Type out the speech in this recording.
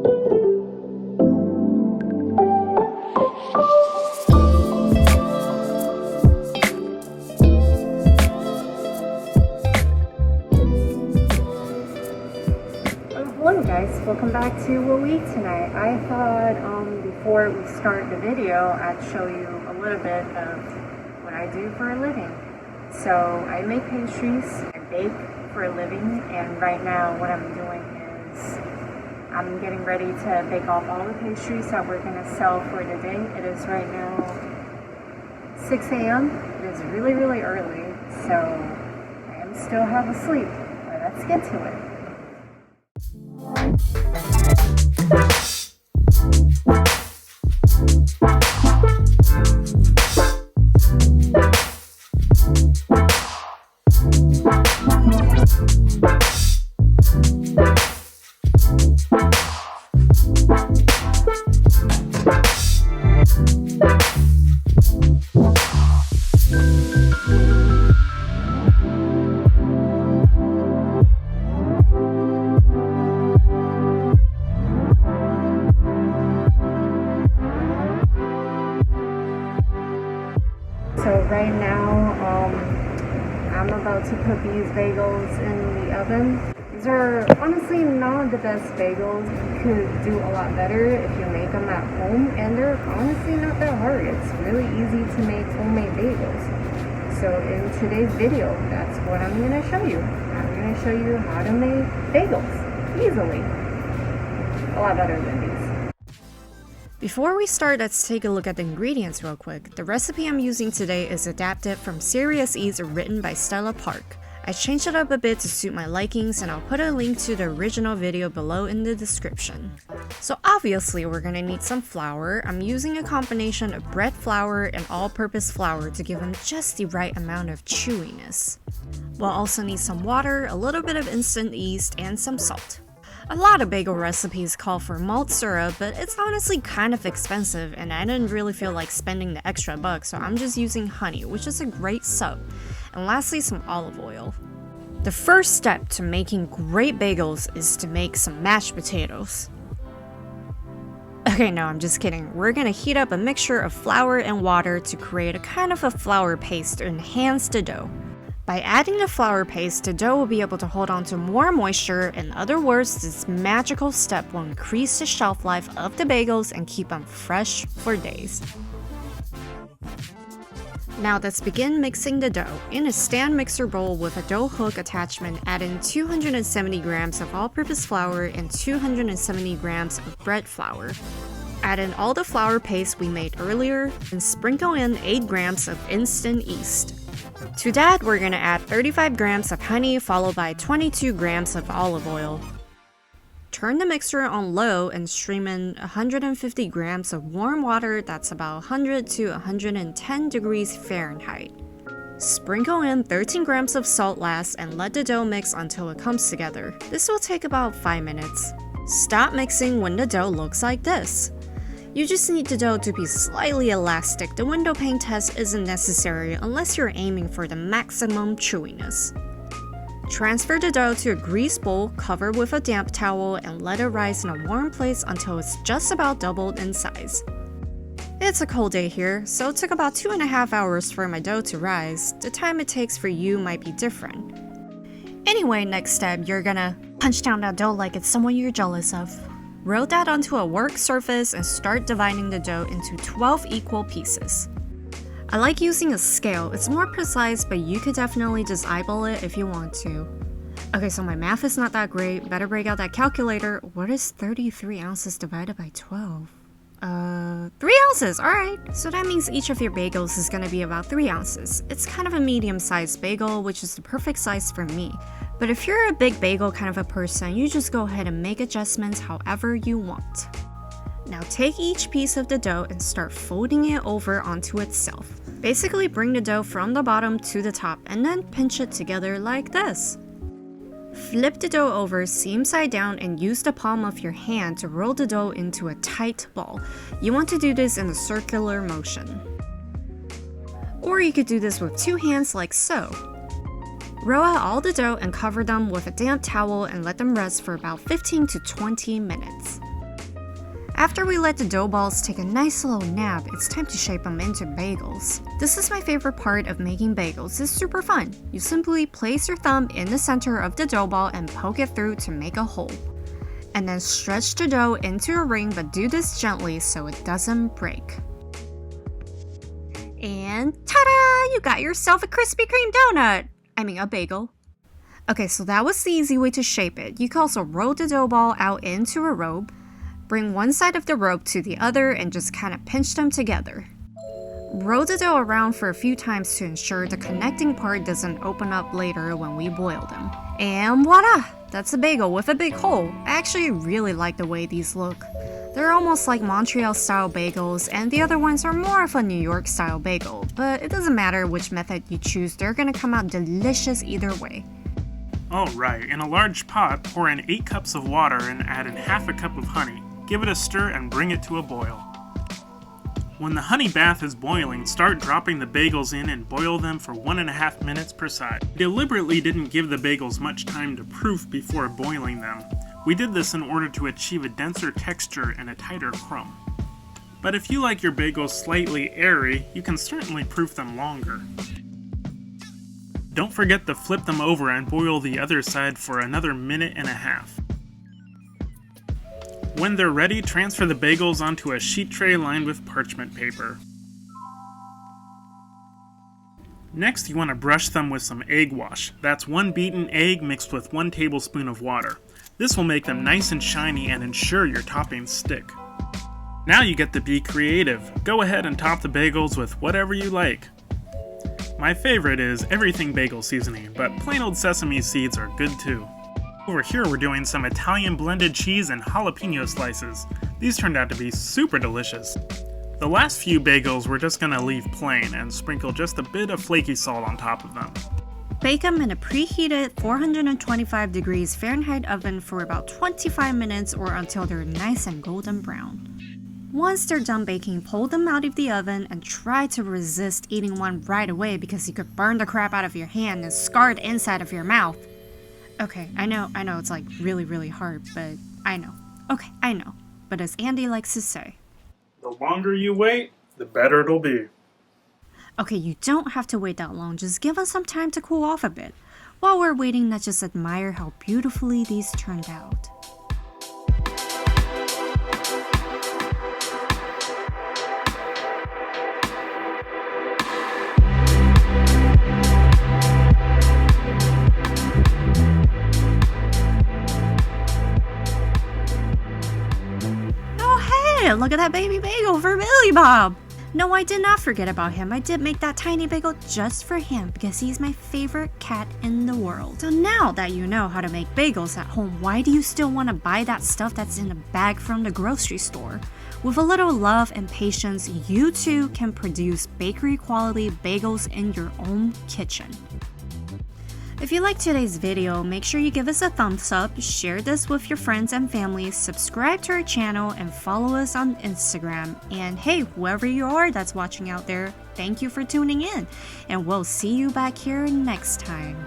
Hello guys, welcome back to what we eat tonight. I thought before we start the video I'd show you a little bit of what I do for a living. So I make pastries, I bake for a living, and right now what I'm doing is I'm getting ready to bake off all the pastries that we're going to sell for the day. It is right now 6 a.m. It is really early, so I am still half asleep, but let's get to it. So right now, I'm about to put these bagels in the oven. These are honestly not the best bagels. You could do a lot better if you make them at home, and they're honestly not that hard. It's really easy to make homemade bagels. So in today's video, that's what I'm going to show you. I'm going to show you how to make bagels easily. A lot better than these. Before we start, let's take a look at the ingredients real quick. The recipe I'm using today is adapted from Serious Eats written by Stella Park. I changed it up a bit to suit my likings, and I'll put a link to the original video below in the description. So obviously we're gonna need some flour. I'm using a combination of bread flour and all-purpose flour to give them just the right amount of chewiness. We'll also need some water, a little bit of instant yeast, and some salt. A lot of bagel recipes call for malt syrup, but it's honestly kind of expensive and I didn't really feel like spending the extra buck, so I'm just using honey, which is a great sub. And lastly, some olive oil. The first step to making great bagels is to make some mashed potatoes. Okay, no, I'm just kidding. We're gonna heat up a mixture of flour and water to create a kind of a flour paste to enhance the dough. By adding the flour paste, the dough will be able to hold on to more moisture. In other words, this magical step will increase the shelf life of the bagels and keep them fresh for days. Now let's begin mixing the dough. In a stand mixer bowl with a dough hook attachment, add in 270 grams of all-purpose flour and 270 grams of bread flour. Add in all the flour paste we made earlier and sprinkle in 8 grams of instant yeast. To that, we're gonna add 35 grams of honey followed by 22 grams of olive oil. Turn the mixer on low and stream in 150 grams of warm water that's about 100 to 110 degrees Fahrenheit. Sprinkle in 13 grams of salt last and let the dough mix until it comes together. This will take about 5 minutes. Stop mixing when the dough looks like this. You just need the dough to be slightly elastic. The window pane test isn't necessary unless you're aiming for the maximum chewiness. Transfer the dough to a grease bowl, cover with a damp towel, and let it rise in a warm place until it's just about doubled in size. It's a cold day here, so it took about 2.5 hours for my dough to rise. The time it takes for you might be different. Anyway, next step, you're gonna punch down that dough like it's someone you're jealous of. Roll that onto a work surface and start dividing the dough into 12 equal pieces. I like using a scale. It's more precise, but you could definitely just eyeball it if you want to. Okay, so my math is not that great. Better break out that calculator. What is 33 ounces divided by 12? 3 ounces, alright. So that means each of your bagels is gonna be about 3 ounces. It's kind of a medium-sized bagel, which is the perfect size for me. But if you're a big bagel kind of a person, you just go ahead and make adjustments however you want. Now take each piece of the dough and start folding it over onto itself. Basically bring the dough from the bottom to the top and then pinch it together like this. Flip the dough over seam side down and use the palm of your hand to roll the dough into a tight ball. You want to do this in a circular motion. Or you could do this with 2 hands like so. Roll out all the dough and cover them with a damp towel and let them rest for about 15 to 20 minutes. After we let the dough balls take a nice little nap, it's time to shape them into bagels. This is my favorite part of making bagels. It's super fun. You simply place your thumb in the center of the dough ball and poke it through to make a hole. And then stretch the dough into a ring, but do this gently so it doesn't break. And ta-da! You got yourself a Krispy Kreme donut! I mean a bagel. Okay, so that was the easy way to shape it. You can also roll the dough ball out into a rope. Bring one side of the rope to the other and just kind of pinch them together. Roll the dough around for a few times to ensure the connecting part doesn't open up later when we boil them. And voila! That's a bagel with a big hole. I actually really like the way these look. They're almost like Montreal-style bagels, and the other ones are more of a New York-style bagel. But it doesn't matter which method you choose, they're gonna come out delicious either way. Alright, in a large pot, pour in 8 cups of water and add in half a cup of honey. Give it a stir and bring it to a boil. When the honey bath is boiling, start dropping the bagels in and boil them for 1.5 minutes per side. We deliberately didn't give the bagels much time to proof before boiling them. We did this in order to achieve a denser texture and a tighter crumb. But if you like your bagels slightly airy, you can certainly proof them longer. Don't forget to flip them over and boil the other side for another 1.5 minutes. When they're ready, transfer the bagels onto a sheet tray lined with parchment paper. Next, you want to brush them with some egg wash. That's 1 beaten egg mixed with 1 tablespoon of water. This will make them nice and shiny and ensure your toppings stick. Now you get to be creative. Go ahead and top the bagels with whatever you like. My favorite is everything bagel seasoning, but plain old sesame seeds are good too. Over here we're doing some Italian blended cheese and jalapeno slices. These turned out to be super delicious. The last few bagels we're just gonna leave plain and sprinkle just a bit of flaky salt on top of them. Bake them in a preheated 425 degrees Fahrenheit oven for about 25 minutes or until they're nice and golden brown. Once they're done baking, pull them out of the oven and try to resist eating one right away because you could burn the crap out of your hand and scar the inside of your mouth. Okay, I know it's like really hard, but I know. Okay, I know. But as Andy likes to say, the longer you wait, the better it'll be. Okay, you don't have to wait that long, just give us some time to cool off a bit. While we're waiting, let's just admire how beautifully these turned out. Oh hey, look at that baby bagel for Billy Bob! No, I did not forget about him. I did make that tiny bagel just for him because he's my favorite cat in the world. So now that you know how to make bagels at home, why do you still want to buy that stuff that's in a bag from the grocery store? With a little love and patience, you too can produce bakery quality bagels in your own kitchen. If you liked today's video, make sure you give us a thumbs up, share this with your friends and family, subscribe to our channel, and follow us on Instagram. And hey, whoever you are that's watching out there, thank you for tuning in, and we'll see you back here next time.